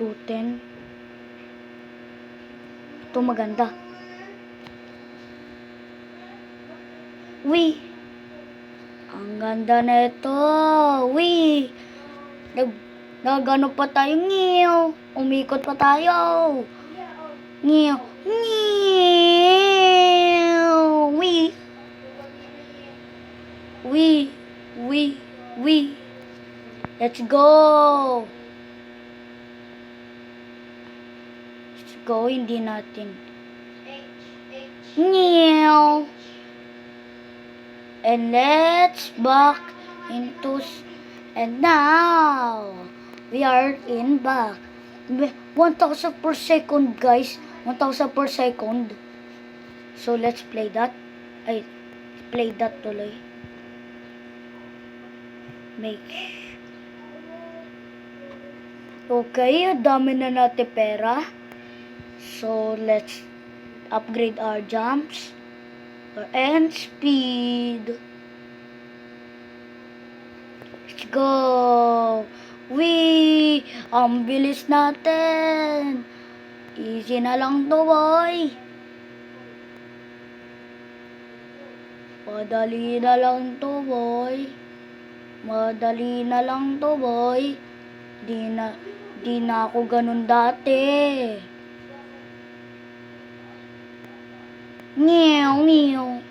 210. Ito maganda. Uy! Ang ganda na ito. Uy! Nagano pa tayo, ngiyaw. Umikot pa tayo. Ngiyaw. Ngiyaw. Uy! Uy! Uy! Uy! Let's go! Let's go, hindi natin. Ngiyaw! And let's back into... And now, we are in back. 1,000 per second, guys. 1,000 per second. So, let's play that. Ay, play that tuloy. Make. Okay, dami na natin pera. So, let's upgrade our jumps. And speed. Let's go. Wee! Ang bilis natin. Easy na lang to, boy. Madali na lang to, boy. Madali na lang to, boy. Di na ako ganun dati. Meow, meow.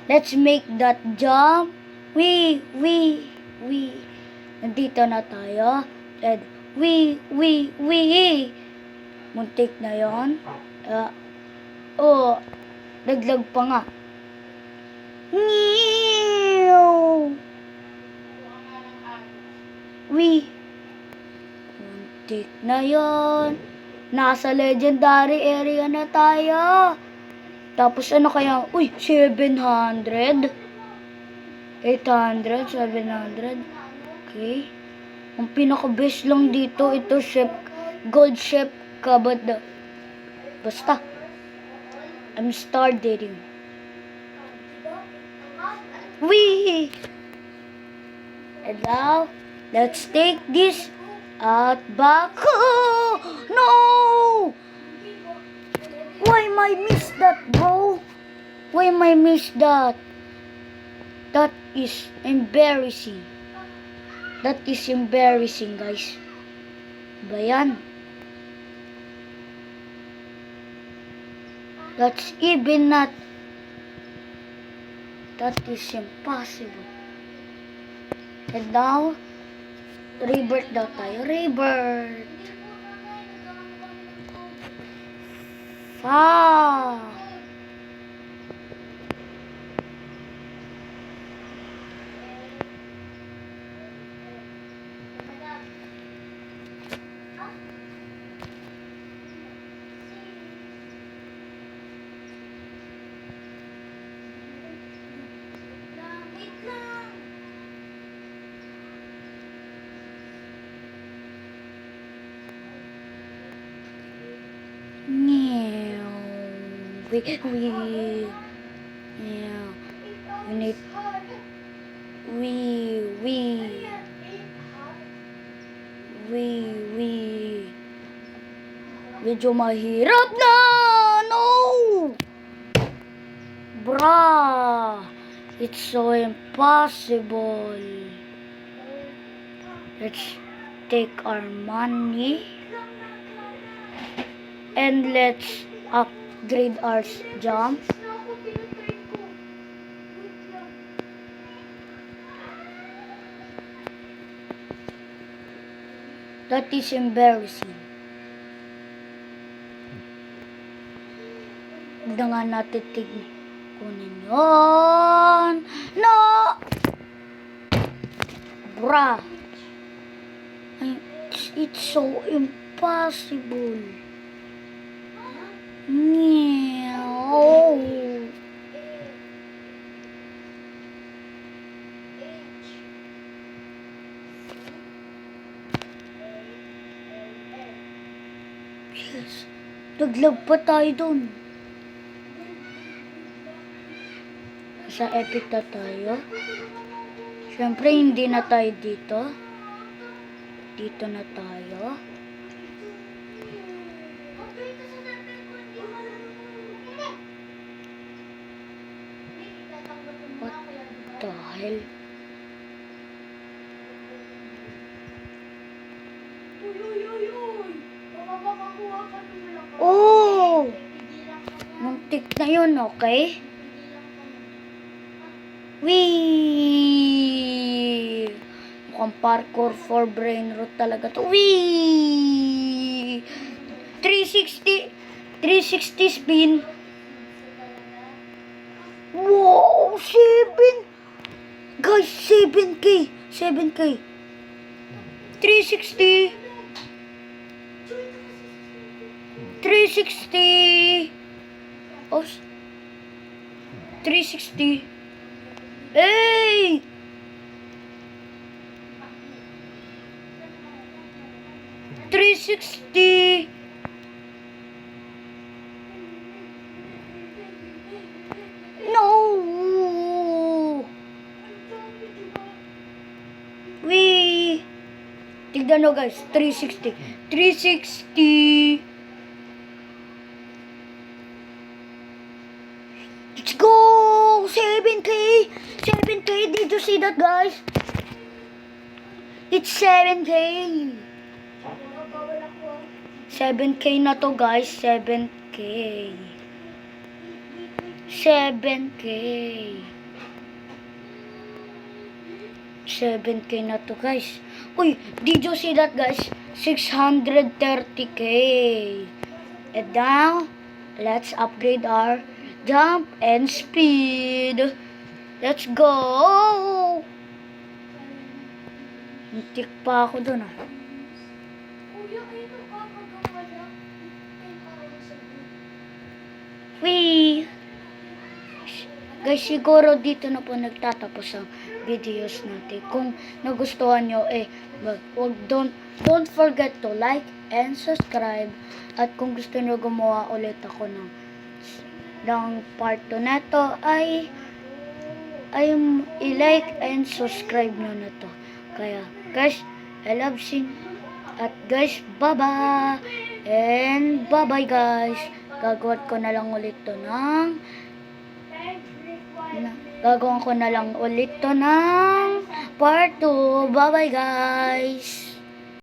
Let's make that jump. Wee. Nandito na tayo. And wee. Muntik na yon. Daglag pa nga. Meow. Wee. Muntik na yon. Nasa legendary area na tayo. Tapos ano kaya? Uy, 700. 800, 700. Okay. Ang pinaka-best lang dito, ito chef, gold chef kabad. Basta. I'm starting. Wee! And now, let's take this out back. Oh, no! Why am I miss that, bro? Why am I miss that? That is embarrassing. That is embarrassing, guys. Ba yan? That's even not. That is impossible. And now, rebirth daw tayo. Rebirth. We need medyo mahirap na. No, bruh, it's so impossible. Let's take our money and let's upgrade our jump. That is embarrassing. Hindi nga natin kunin yun. No! Bruh. It's so impossible. No. Yes. Naglag pa tayo dun. Sa epic na tayo. Siyempre, hindi na tayo dito. Dito na tayo. dahil Uy. Baka makakuha ka ng malakas. oh, Pigilan ka na. muntik na yun, okay? Pigilan ka na. Wee! Mukhang parkour for brain rot talaga to. Wee! 360 spin. Wow! 7! Guys, 7K! 7K! 360! 360! Oh, 360! Hey! $360! No! Wee! Tignan nyo guys, 360. 360! Let's go! 7K! 7K! Did you see that guys? It's 7K! 7K na to guys, 7K. 7K. 7K na to guys. Uy, did you see that guys? 630K. And now, let's upgrade our jump and speed. Let's go! Muntik pa ako dun ah. Kuya, ayun ang kakagawa niya. 10,000. Wee! Guys, siguro dito na po nagtatapos ang videos natin. Kung nagustuhan nyo, don't forget to like and subscribe. At kung gusto nyo gumawa ulit ako ng part 2 na to, ay i-like and subscribe nyo na to. Kaya, guys, I love you. At guys, bye-bye. And bye-bye guys. Gagawin ko na lang ulit to ng part 2. Bye-bye guys.